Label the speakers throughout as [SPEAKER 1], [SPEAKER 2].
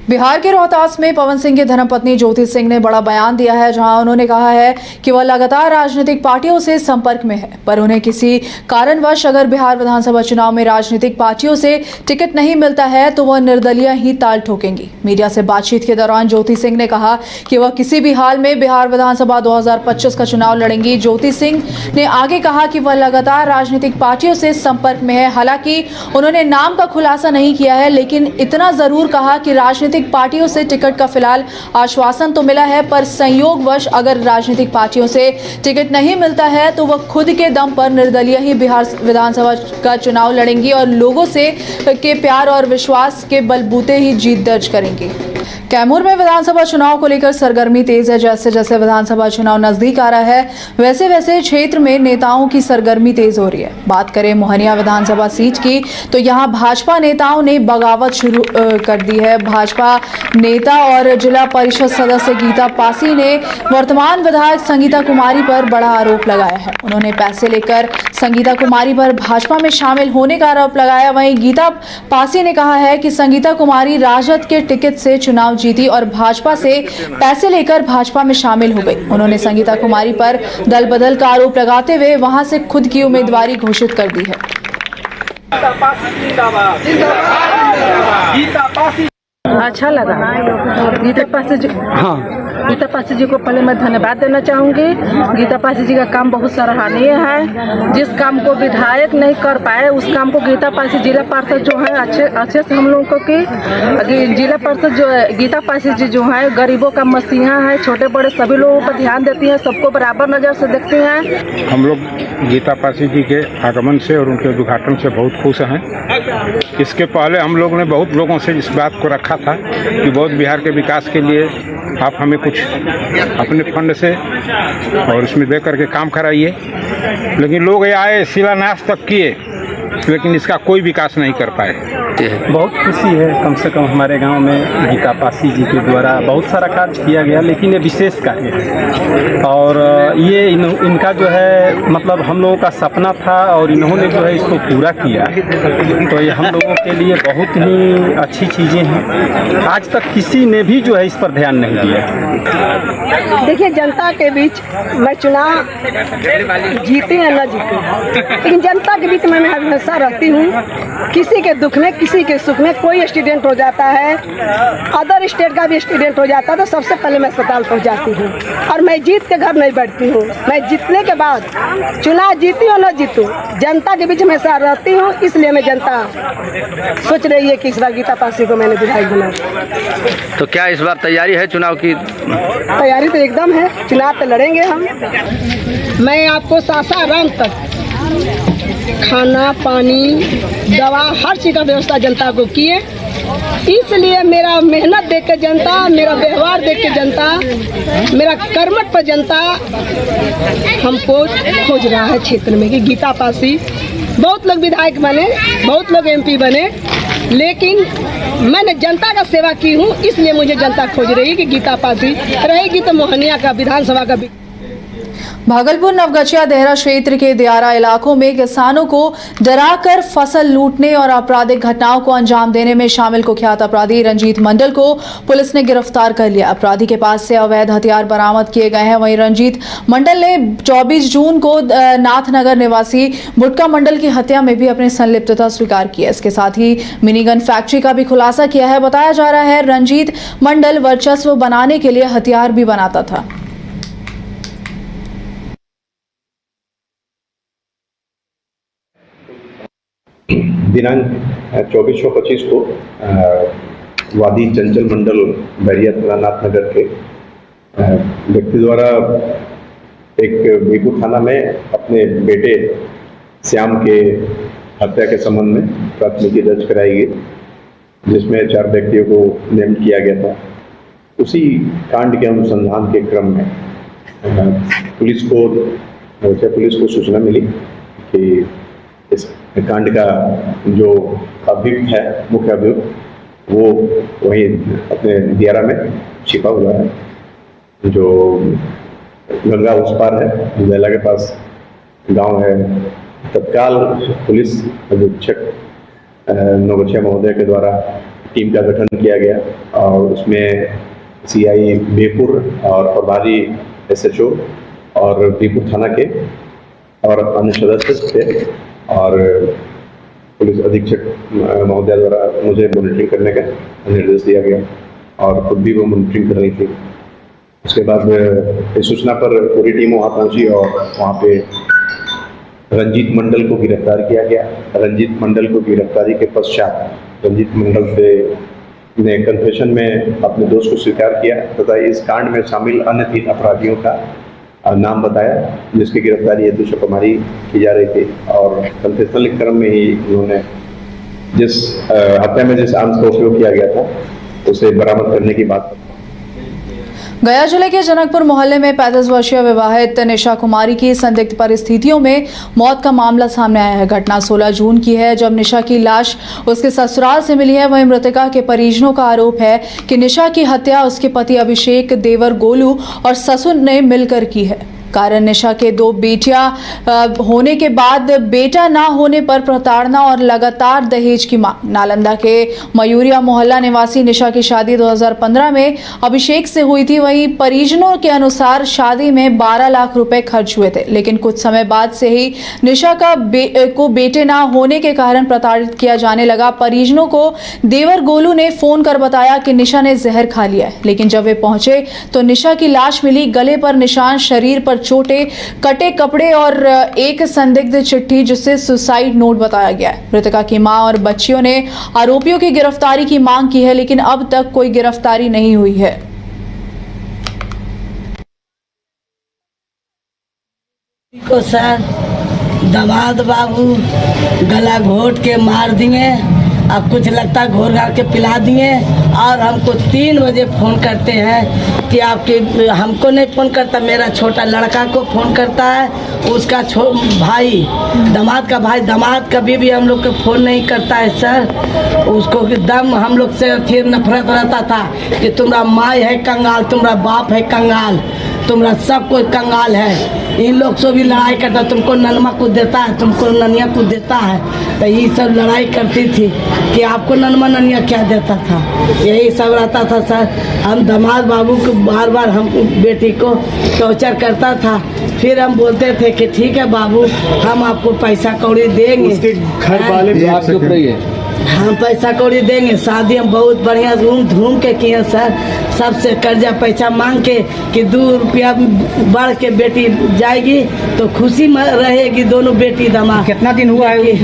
[SPEAKER 1] बिहार के रोहतास में पवन सिंह की धर्मपत्नी ज्योति सिंह ने बड़ा बयान दिया है, जहां उन्होंने कहा है कि वह लगातार राजनीतिक पार्टियों से संपर्क में है, पर उन्हें किसी कारणवश अगर बिहार विधानसभा चुनाव में राजनीतिक पार्टियों से टिकट नहीं मिलता है तो वह निर्दलीय ही ताल ठोकेंगी। मीडिया से बातचीत के दौरान ज्योति सिंह ने कहा कि वह किसी भी हाल में बिहार विधानसभा 2025 का चुनाव लड़ेंगी। ज्योति सिंह ने आगे कहा कि वह लगातार राजनीतिक पार्टियों से संपर्क में है। हालांकि उन्होंने नाम का खुलासा नहीं किया है, लेकिन इतना जरूर कहा कि राजनीतिक पार्टियों से टिकट का फिलहाल आश्वासन तो मिला है, पर संयोगवश अगर राजनीतिक पार्टियों से टिकट नहीं मिलता है तो वह खुद के दम पर निर्दलीय ही बिहार विधानसभा का चुनाव लड़ेंगी और लोगों से के प्यार और विश्वास के बलबूते ही जीत दर्ज करेंगी। कैमूर में विधानसभा चुनाव को लेकर सरगर्मी तेज है। जैसे जैसे विधानसभा चुनाव नजदीक आ रहा है, वैसे वैसे क्षेत्र में नेताओं की सरगर्मी तेज हो रही है। बात करें मोहनिया विधानसभा सीट की तो यहां भाजपा नेताओं ने बगावत शुरू कर दी है। भाजपा नेता और जिला परिषद सदस्य गीता पासी ने वर्तमान विधायक संगीता कुमारी पर बड़ा आरोप लगाया है। उन्होंने पैसे लेकर संगीता कुमारी पर भाजपा में शामिल होने का आरोप लगाया। वहीं गीता पासी ने कहा है कि संगीता कुमारी राजद के टिकट से चुनाव जीती और भाजपा से पैसे लेकर भाजपा में शामिल हो गई। उन्होंने संगीता कुमारी पर दल बदल का आरोप लगाते हुए वहां से खुद की उम्मीदवारी घोषित कर दी है।
[SPEAKER 2] अच्छा लगा गीता पासी जी। हाँ, गीता पासी जी को पहले मैं धन्यवाद देना चाहूँगी। गीता पासी जी का काम बहुत सराहनीय है। जिस काम को विधायक नहीं कर पाए उस काम को गीता पासी जिला पार्षद जो है अच्छे से हम लोगों को की जिला पार्षद जो है गीता पासी जी जो है गरीबों का मसीहा है। छोटे बड़े सभी लोगों पर ध्यान देती हैं, सबको बराबर नज़र से देखती हैं।
[SPEAKER 3] हम लोग गीता पासी जी के आगमन से और उनके उद्घाटन से बहुत खुश हैं। इसके पहले हम लोग ने बहुत लोगों से इस बात को रखा था कि बहुत बिहार के विकास के लिए आप हमें कुछ अपने फंड से और इसमें दे करके काम कराइए, लेकिन लोग ये आए, शिलान्यास तक किए, लेकिन इसका कोई विकास नहीं कर पाए।
[SPEAKER 4] बहुत खुशी है, कम से कम हमारे गांव में गीता पासी जी के द्वारा बहुत सारा कार्य किया गया, लेकिन ये विशेष कार्य है और ये इनका जो है मतलब हम लोगों का सपना था और इन्होंने जो है इसको पूरा किया, तो ये हम लोगों के लिए बहुत ही अच्छी चीज़ें हैं। आज तक किसी ने भी जो है इस पर ध्यान नहीं दिया।
[SPEAKER 2] देखिए, जनता के बीच मैं चुनाव जीते या न जीते, लेकिन जनता के बीच में मैं हमेशा रहती हूँ। किसी के दुख में, किसी के सुख में कोई एक्सीडेंट हो जाता है, अदर स्टेट का भी एक्सीडेंट हो जाता है तो सबसे पहले मैं अस्पताल पहुँच जाती हूँ और मैं जीत के घर नहीं बैठती हूँ। मैं जीतने के बाद चुनाव जीती हो न जीतूँ, जनता के बीच हमेशा रहती हूँ। इसलिए मैं जनता सोच रही है कि इस बार गीता पासी को मैंने विधायक बनाया।
[SPEAKER 5] तो क्या इस बार तैयारी है चुनाव की?
[SPEAKER 2] तैयारी तो एकदम है, चुनाव तो लड़ेंगे हम। मैं आपको सासाराम तक खाना पानी दवा हर चीज़ का व्यवस्था जनता को किए। इसलिए मेरा मेहनत देख के जनता, मेरा व्यवहार देख के जनता, मेरा कर्मठ पर जनता हमको खोज रहा है क्षेत्र में कि गीता पासी। बहुत लोग विधायक बने, बहुत लोग एमपी बने, लेकिन मैंने जनता का सेवा की हूँ, इसलिए मुझे जनता खोज रही है कि गीता पासी रहेगी तो मोहनिया का विधानसभा का।
[SPEAKER 1] भागलपुर नवगछिया देहरा क्षेत्र के दियारा इलाकों में किसानों को डराकर फसल लूटने और आपराधिक घटनाओं को अंजाम देने में शामिल कुख्यात अपराधी रंजीत मंडल को पुलिस ने गिरफ्तार कर लिया। अपराधी के पास से अवैध हथियार बरामद किए गए हैं। वहीं रंजीत मंडल ने 24 जून को नाथनगर निवासी बुटका मंडल की हत्या में भी अपनी संलिप्तता स्वीकार की है। इसके साथ ही मिनीगन फैक्ट्री का भी खुलासा किया है। बताया जा रहा है रंजीत मंडल वर्चस्व बनाने के लिए हथियार भी बनाता था।
[SPEAKER 6] दिनांक 24/25 को वादी चंचल मंडल बैरिया थाना नाथनगर के व्यक्ति द्वारा एक बीकू थाना में अपने बेटे श्याम के हत्या के संबंध में प्राथमिकी दर्ज कराई गई, जिसमें 4 व्यक्तियों को नेम किया गया था। उसी कांड के अनुसंधान के क्रम में पुलिस को सूचना मिली कि इस कांड का जो अभियुक्त है, मुख्य अभियुक्त, वो वहीं अपने दियारा में छिपा हुआ है, जो गंगा उस पार है, ज़ैला के पास गांव है। तत्काल पुलिस अधीक्षक नवगछिया महोदय के द्वारा टीम का गठन किया गया और उसमें सीआई बेपुर और प्रभारी एसएचओ और बीपुर थाना के और अन्य सदस्य थे और पुलिस अधीक्षक महोदय द्वारा मुझे मॉनिटरिंग करने का निर्देश दिया गया और खुद भी वो मॉनिटरिंग कर रही थी। उसके बाद इस सूचना पर पूरी टीम वहाँ पहुँची और वहाँ पे रंजीत मंडल को गिरफ्तार किया गया। रंजीत मंडल को गिरफ्तारी के पश्चात रंजीत मंडल से ने कन्फेशन में अपने दोष को स्वीकार किया तथा इस कांड में शामिल अन्य 3 अपराधियों का नाम बताया जिसकी गिरफ्तारी हेतु छापेमारी की जा रही थी और कन्फेशनल के क्रम में ही उन्होंने जिस हत्या में जिस आर्म्स का उपयोग किया गया था उसे बरामद करने की बात।
[SPEAKER 1] गया जिले के जनकपुर मोहल्ले में 35 वर्षीय विवाहित निशा कुमारी की संदिग्ध परिस्थितियों में मौत का मामला सामने आया है। घटना 16 जून की है जब निशा की लाश उसके ससुराल से मिली है। वहीं मृतका के परिजनों का आरोप है कि निशा की हत्या उसके पति अभिषेक, देवर गोलू और ससुर ने मिलकर की है। कारण निशा के 2 बेटियां होने के बाद बेटा ना होने पर प्रताड़ना और लगातार दहेज की मांग। नालंदा के मयूरिया मोहल्ला निवासी निशा की शादी 2015 में अभिषेक से हुई थी। वहीं परिजनों के अनुसार शादी में 12 लाख रुपए खर्च हुए थे, लेकिन कुछ समय बाद से ही निशा को बेटे ना होने के कारण प्रताड़ित किया जाने लगा। परिजनों को देवर गोलू ने फोन कर बताया कि निशा ने जहर खा लिया है, लेकिन जब वे पहुंचे तो निशा की लाश मिली। गले पर निशान, शरीर पर चोटें, कटे कपड़े और एक संदिग्ध चिट्ठी जिसे सुसाइड नोट बताया गया है। मृतका की मां और बच्चियों ने आरोपियों की गिरफ्तारी की मांग की है, लेकिन अब तक कोई गिरफ्तारी नहीं हुई है।
[SPEAKER 7] को सर दामाद बाबू गला घोट के मार दिए, अब कुछ लगता घोर घाट के पिला दिए और हमको 3 बजे फ़ोन करते हैं कि आपके, हमको नहीं फ़ोन करता, मेरा छोटा लड़का को फ़ोन करता है, उसका भाई, दामाद का भाई, दामाद कभी भी हम लोग को फ़ोन नहीं करता है सर। उसको दम हम लोग से फिर नफरत रहता था कि तुम्हारा माँ है कंगाल, तुम्हारा बाप है कंगाल, तुम्हारा सब कोई कंगाल है। इन लोग से भी लड़ाई करता, तुमको ननमा को देता है, तुमको ननिया को देता है, तो ये सब लड़ाई करती थी कि आपको ननमा ननिया क्या देता था, यही सब रहता था सर। हम दामाद बाबू को बार बार हम बेटी को टॉर्चर करता था। फिर हम बोलते थे कि ठीक है बाबू, हम आपको पैसा कौड़ी देंगे,
[SPEAKER 8] उसके घर वाले
[SPEAKER 7] हम पैसा कौड़ी देंगे। शादी हम बहुत बढ़िया धूम के किए सर, सबसे कर्जा पैसा मांग के कि 2 रुपया बढ़ के बेटी जाएगी तो खुशी रहेगी दोनों बेटी दामाद।
[SPEAKER 8] कितना दिन हुआ है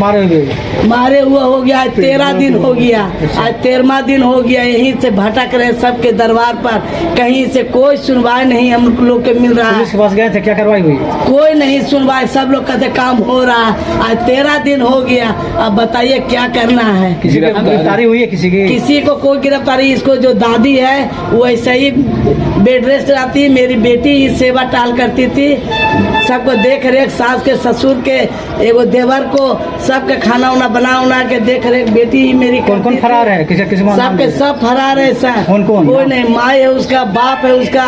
[SPEAKER 7] मारे हुआ हो गया, 13 दिन हो गया, आज 13वां दिन हो गया। यहीं से भटक रहे सबके दरबार पर, कहीं से कोई सुनवाई नहीं हम लोग के मिल रहा है।
[SPEAKER 8] पुलिस के पास गए थे, क्या कार्रवाई हुई?
[SPEAKER 7] कोई नहीं सुनवाई, सब लोग कहते काम हो रहा है। आज 13 दिन हो गया, अब बताइए क्या करना है।
[SPEAKER 8] किसी की गिरफ्तारी हुई है? किसी
[SPEAKER 7] को कोई गिरफ्तारी, इसको जो दादी है वो ऐसे ही बेड रेस्ट रहती है। मेरी बेटी ही सेवा टाल करती थी, सबको देख रेख, सास के ससुर के एगो देवर को सबके खाना उना बना के देख रेख बेटी ही मेरी।
[SPEAKER 8] कौन फरार है? किसी
[SPEAKER 7] सबके सब फरार है सर।
[SPEAKER 8] कौन?
[SPEAKER 7] कोई नहीं, माँ है उसका, बाप है उसका,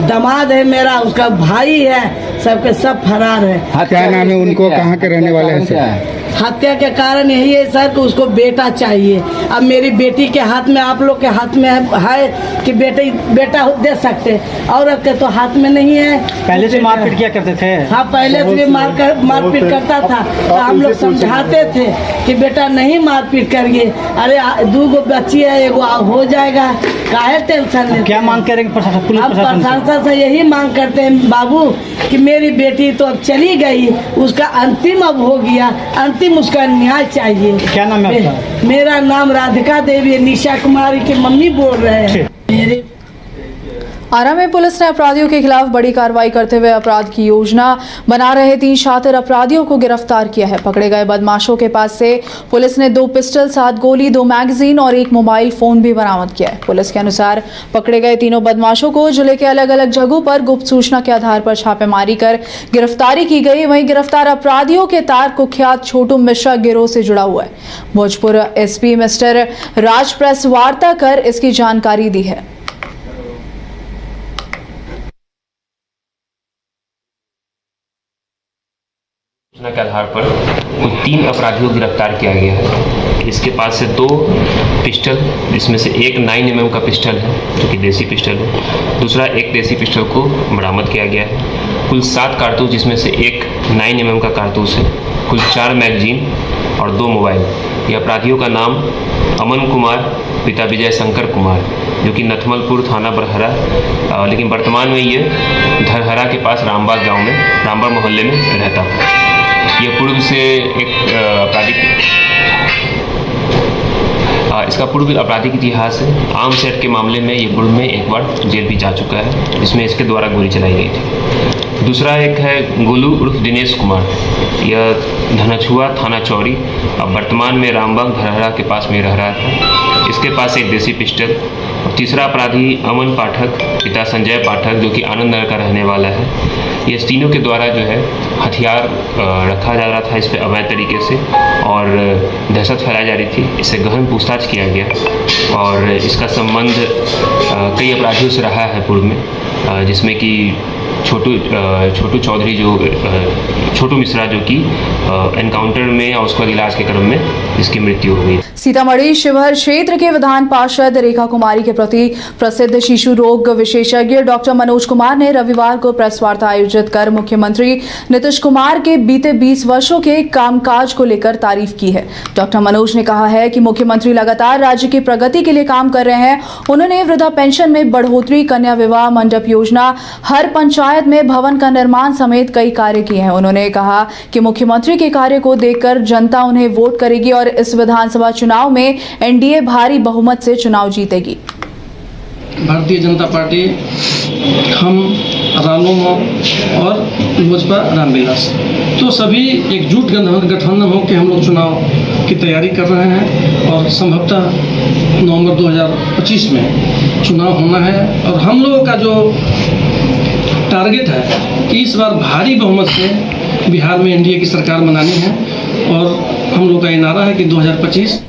[SPEAKER 7] दामाद है मेरा, उसका भाई है, सबके सब फरार है।
[SPEAKER 9] क्या नाम है उनको? कहाँ के रहने वाले हैं सर?
[SPEAKER 7] हत्या के कारण यही है सर कि उसको बेटा चाहिए। अब मेरी बेटी के हाथ में, आप लोग के हाथ में है कि बेटा दे सकते, औरत के तो हाथ में नहीं है।
[SPEAKER 8] पहले से मारपीट किया करते थे?
[SPEAKER 7] हाँ, पहले से भी मारपीट करता था, तो हम लोग समझाते थे कि बेटा नहीं मारपीट करिए, अरे 2 बच्ची है, एगो हो जाएगा, काहे टेंशन लेते?
[SPEAKER 8] क्या मांग करेंगे प्रशासन?
[SPEAKER 7] अब प्रशासन से यही मांग करते हैं बाबू कि मेरी बेटी तो अब चली गई, उसका अंतिम अब हो गया, अंतिम उसका न्याय चाहिए।
[SPEAKER 8] क्या नाम है आपका?
[SPEAKER 7] मेरा नाम राधिका देवी है, निशा कुमारी की मम्मी बोल रहे हैं। मेरे
[SPEAKER 1] आरा में पुलिस ने अपराधियों के खिलाफ बड़ी कार्रवाई करते हुए अपराध की योजना बना रहे 3 शातिर अपराधियों को गिरफ्तार किया है। पकड़े गए बदमाशों के पास से पुलिस ने 2 पिस्टल, 7 गोली, 2 मैगजीन और 1 मोबाइल फोन भी बरामद किया है। पुलिस के अनुसार पकड़े गए तीनों बदमाशों को जिले के अलग अलग जगहों पर गुप्त सूचना के आधार पर छापेमारी कर गिरफ्तारी की गई। वहीं गिरफ्तार अपराधियों के तार कुख्यात छोटू मिश्रा गिरोह से जुड़ा हुआ है। भोजपुर एसपी मिस्टर राज प्रेस वार्ता कर इसकी जानकारी दी है।
[SPEAKER 10] सूचना के आधार पर कुल 3 अपराधियों को गिरफ्तार किया गया है। इसके पास से 2 पिस्टल, जिसमें से एक 9mm का पिस्टल है जो कि देसी पिस्टल है, दूसरा एक देसी पिस्टल को बरामद किया गया है। कुल 7 कारतूस, जिसमें से एक 9mm का कारतूस है, कुल 4 मैगजीन और 2 मोबाइल। ये अपराधियों का नाम अमन कुमार पिता विजय शंकर कुमार, जो कि नथमलपुर थाना बरहरा, लेकिन वर्तमान में ये धरहरा के पास रामबाग गांव में, रामबाग मोहल्ले में रहता था। ये पूर्व से एक इसका पूर्व आपराधिक इतिहास है। आर्म सेट के मामले में ये पूर्व में एक बार जेल भी जा चुका है, जिसमें इसके द्वारा गोली चलाई गई थी। दूसरा एक है गोलू उर्फ दिनेश कुमार, यह धनछुआ थाना चौरी, अब वर्तमान में रामबाग धरहरा के पास में रह रहा था। इसके पास एक देसी पिस्टल। और तीसरा अपराधी अमन पाठक पिता संजय पाठक, जो कि आनंद नगर का रहने वाला है। ये तीनों के द्वारा जो है हथियार रखा जा रहा था इस पर अवैध तरीके से, और दहशत फैलाई जा रही थी। इससे गहन पूछताछ किया गया और इसका संबंध कई अपराधियों से रहा है पूर्व में, जिसमें कि छोटू चौधरी, जो छोटू मिश्रा, जो कि एनकाउंटर में और उसके बाद इलाज के क्रम में इसकी मृत्यु हो गई।
[SPEAKER 1] सीतामढ़ी शिवहर क्षेत्र के विधान पार्षद रेखा कुमारी के प्रति प्रसिद्ध शिशु रोग विशेषज्ञ डॉक्टर मनोज कुमार ने रविवार को प्रेस वार्ता आयोजित कर मुख्यमंत्री नीतीश कुमार के बीते 20 वर्षों के कामकाज को लेकर तारीफ की है। डॉक्टर मनोज ने कहा है कि मुख्यमंत्री लगातार राज्य की प्रगति के लिए काम कर रहे हैं। उन्होंने वृद्धा पेंशन में बढ़ोतरी, कन्या विवाह, मंडप योजना, हर पंचायत में भवन का निर्माण समेत कई कार्य किए हैं। उन्होंने कहा कि मुख्यमंत्री के कार्य को देखकर जनता उन्हें वोट करेगी और इस विधानसभा चुनाव में एनडीए भारी बहुमत से चुनाव जीतेगी।
[SPEAKER 11] भारतीय जनता पार्टी, हम रालोमा और लोजपा रामविलास, तो सभी एकजुट गठबंधन हो के हम लोग चुनाव की तैयारी कर रहे हैं और संभवतः नवंबर 2025 में चुनाव होना है। और हम लोगों का जो टारगेट है कि इस बार भारी बहुमत से बिहार में एनडीए की सरकार बनानी है, और हम लोग का ये नारा है कि 2025।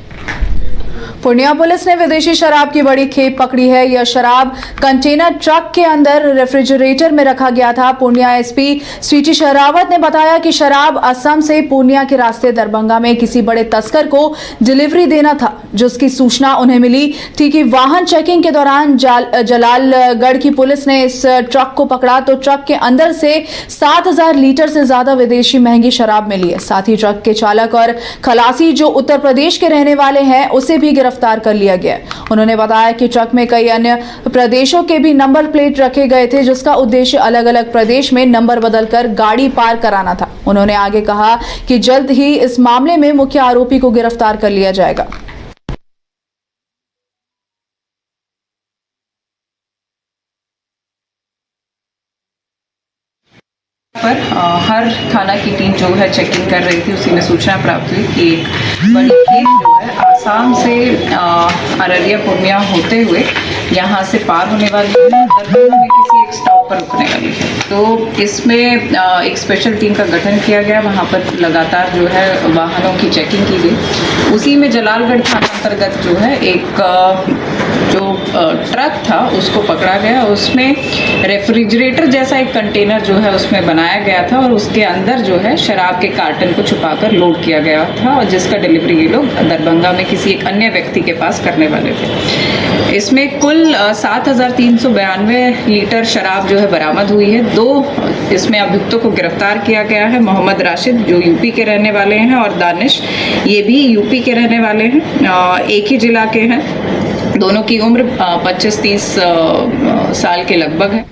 [SPEAKER 1] पूर्णिया पुलिस ने विदेशी शराब की बड़ी खेप पकड़ी है। यह शराब कंटेनर ट्रक के अंदर रेफ्रिजरेटर में रखा गया था। पूर्णिया एसपी स्वीटी शरावत ने बताया कि शराब असम से पूर्णिया के रास्ते दरभंगा में किसी बड़े तस्कर को डिलीवरी देना था, जिसकी सूचना उन्हें मिली थी कि वाहन चेकिंग के दौरान जलालगढ़ की पुलिस ने इस ट्रक को पकड़ा तो ट्रक के अंदर से 7,000 लीटर से ज्यादा विदेशी महंगी शराब मिली है। साथ ही ट्रक के चालक और खलासी, जो उत्तर प्रदेश के रहने वाले हैं, उसे भी गिरफ्तार कर लिया गया। उन्होंने बताया कि ट्रक में कई अन्य प्रदेशों के भी नंबर प्लेट रखे गए थे, जिसका उद्देश्य अलग अलग प्रदेश में नंबर बदलकर गाड़ी पार कराना था। उन्होंने आगे कहा कि जल्द ही इस मामले में मुख्य आरोपी को गिरफ्तार कर लिया जाएगा।
[SPEAKER 12] पर हर थाना की टीम जो है चेकिंग कर रही थी, उसी में सूचना प्राप्त हुई कि एक बड़ी खेप जो है आसाम से अररिया पूर्णिया होते हुए यहाँ से पार होने वाली है, दरभंगा में किसी एक स्टॉप पर रुकने वाली है। तो इसमें एक स्पेशल टीम का गठन किया गया। वहाँ पर लगातार जो है वाहनों की चेकिंग की गई। उसी में जलालगढ़ थाना अंतर्गत जो है एक जो ट्रक था उसको पकड़ा गया। उसमें रेफ्रिजरेटर जैसा एक कंटेनर जो है उसमें बनाया गया था, और उसके अंदर जो है शराब के कार्टन को छुपाकर लोड किया गया था, और जिसका डिलीवरी ये लोग दरभंगा में किसी एक अन्य व्यक्ति के पास करने वाले थे। इसमें कुल 7,392 लीटर शराब जो है बरामद हुई है। 2 इसमें अभियुक्तों को गिरफ्तार किया गया है। मोहम्मद राशिद, जो यूपी के रहने वाले हैं, और दानिश, ये भी यूपी के रहने वाले हैं, एक ही जिला के हैं। दोनों की उम्र 25-30 साल के लगभग है।